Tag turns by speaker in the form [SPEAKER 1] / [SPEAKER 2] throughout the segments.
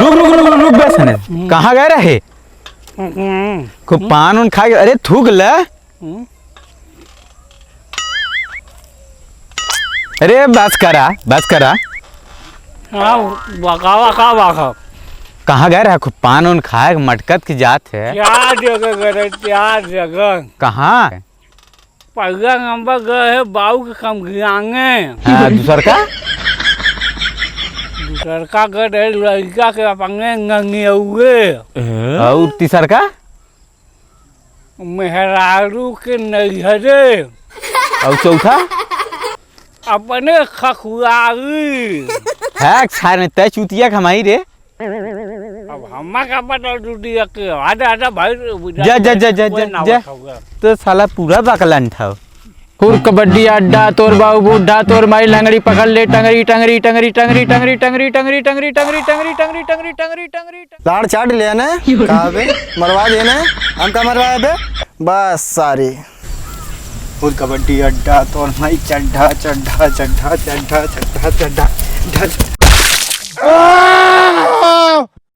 [SPEAKER 1] रुक रुक रुक रुक बेसने कहाँ गए रहे? खूब पान उन खा के अरे थूक ले। अरे बस करा कहाँ गए रहे? खूब पान उन खाए मटकत की जात है।
[SPEAKER 2] क्या जगह
[SPEAKER 1] कहाँ?
[SPEAKER 2] पहला नंबर गए है बाऊ के कम गिरांगे।
[SPEAKER 1] दूसर का
[SPEAKER 2] गए लड़का के अपने नंगे हुए।
[SPEAKER 1] और तीसर का
[SPEAKER 2] मेहरारू के नैहरे।
[SPEAKER 1] और चौथा
[SPEAKER 2] अपने खखुआरी
[SPEAKER 1] है सारे तय चुतिया कमाई रे।
[SPEAKER 2] अब हम्मा का पता टूटिया के आधा भाई
[SPEAKER 1] जा तो साला पूरा बकलन था।
[SPEAKER 3] खुर कबड्डी अड्डा तोर बाबू बूढ़ा तोर माई लंगड़ी पकड़ ले टंगरी टंगरी टंगरी टंगरी टंगरी टंगरी टंगरी टंगरी टंगरी टंगरी टंगरी टंगरी टंगरी टंगरी
[SPEAKER 4] लाड़ चाट लिया ना कहा बे मरवा देना हम का मरवाए बे बस सारी खुर कबड्डी अड्डा तोर माई चड्ढा चड्ढा चड्ढा चड्ढा चड्ढा चड्ढा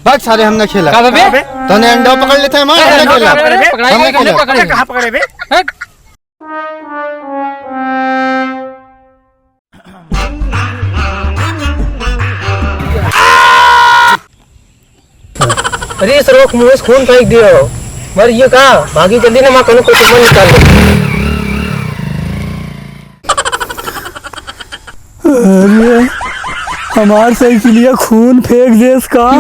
[SPEAKER 4] बस सारे हमने खेला
[SPEAKER 3] का बे
[SPEAKER 4] तने अंडा पकड़ लेते हैं मार
[SPEAKER 3] पकड़े
[SPEAKER 2] कहां पकड़े बे?
[SPEAKER 3] अरे सरोक मुंह से खून फेंक दियो मर ये का भागी जल्दी ना मां कनो को तुम निकाल
[SPEAKER 4] अरे हमार साइकिलिया खून फेंक देस का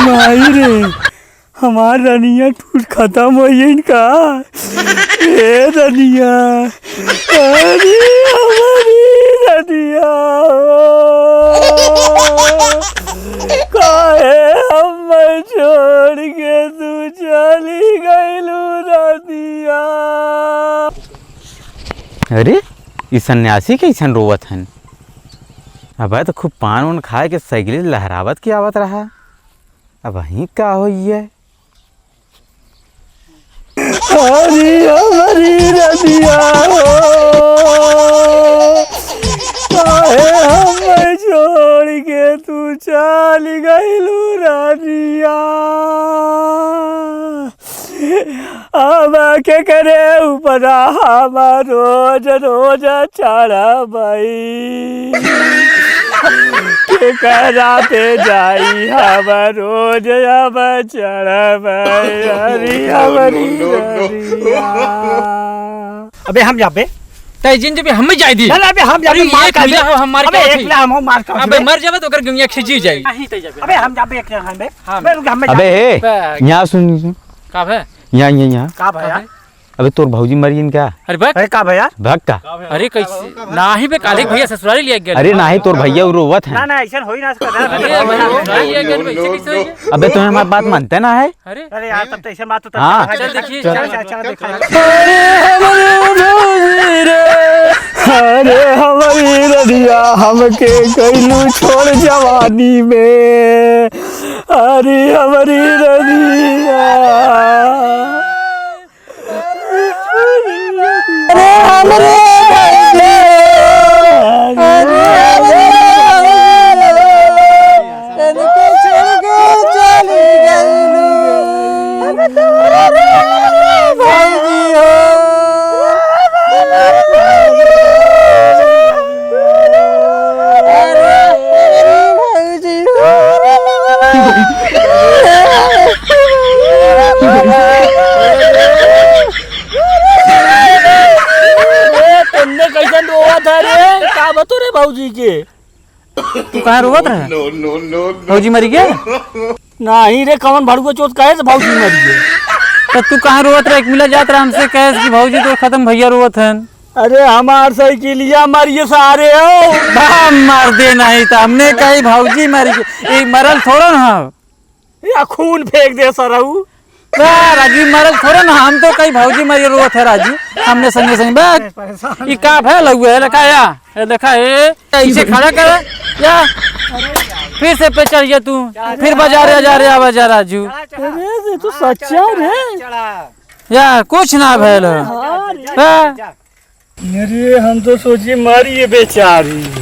[SPEAKER 4] माई रे हमार रनिया टूट खत्म हो इनका ए रनिया अरे हमारी रनिया काहे हम छोड़ के तू चली गईलू रनिया।
[SPEAKER 1] अरे ई सन्यासी कैसन रोवत हन? अब तो खूब पान उन खाए के साइकिल लहरावत की आवत रहा। अब वहीं का होई है?
[SPEAKER 4] अरे हमारी रनिया काहे हम छोड़ के तू चल गईलू रनिया। अब के करे ऊपर हम रोज रोज चढ़ा भाई के करा पे जाई हम रोज अब चढ़ा भाई। हरी हमारी
[SPEAKER 2] अबे हम जाबे
[SPEAKER 3] तय जिन जब हम जाई दी
[SPEAKER 2] अबे हम जाबे मार
[SPEAKER 3] एक मिला हो हम मार के
[SPEAKER 2] एकला हम मार के
[SPEAKER 3] अबे मर जाबे तो ओकर गंगिया खिंची जाई।
[SPEAKER 2] अबे हम जाबे एक हम बे हम
[SPEAKER 1] अबे यहाँ सुन
[SPEAKER 3] का है
[SPEAKER 1] यहाँ
[SPEAKER 2] का भैया?
[SPEAKER 1] अबे तोर भौजी मरियन क्या?
[SPEAKER 3] अरे बक
[SPEAKER 2] का भैया?
[SPEAKER 1] भग का
[SPEAKER 3] अरे कैसे नाही बे काले भैया ससुराली लिया गया।
[SPEAKER 1] अरे नाही तोर भैया रोवत है।
[SPEAKER 2] ना ऐसा होई ना
[SPEAKER 3] अरे भैया लिया गया वैसे कैसे होई?
[SPEAKER 1] अबे तुम्हें हमारी बात मानते ना है?
[SPEAKER 2] अरे यार तब तो ऐसे बात तो
[SPEAKER 1] हाँ।
[SPEAKER 3] चल देखिए
[SPEAKER 2] चल देखो।
[SPEAKER 4] अरे हमारी रनिया हमके कैलू छोड़ जवानी में। अरे हमारी रनिया अरे हमारे भौजी के
[SPEAKER 3] तू कहाँ रोवत रहे? भौजी मरी गया?
[SPEAKER 4] नहीं रे कौन भड़ुआ चोट कहे से भौजी मरी गए।
[SPEAKER 3] तो तू कहाँ रोवत रहे? एक मिला जात रहा हमसे कहे कि भौजी तो खत्म भैया रोवत हन।
[SPEAKER 4] अरे हमार साइकिलिया मारिए सारे हो
[SPEAKER 3] मार दे नहीं तो हमने कही भौजी मरी गई मरल थोड़ा ना
[SPEAKER 4] या खून फेंक दे सरऊ
[SPEAKER 3] राजू मरल थोड़ा ना हम तो कहीं भौजी मरी रोवत है राजू हमने संगे संगे बैठ ये का है लगू है देखा या देखा है ऐसे खड़ा कर या फिर से पे चढ़ गया तू फिर बाजार जा रे आवाज राजू
[SPEAKER 4] अरे तू सच्चा रे
[SPEAKER 3] या कुछ ना भेल
[SPEAKER 2] अरे हम तो सोची मारी है बेचारी।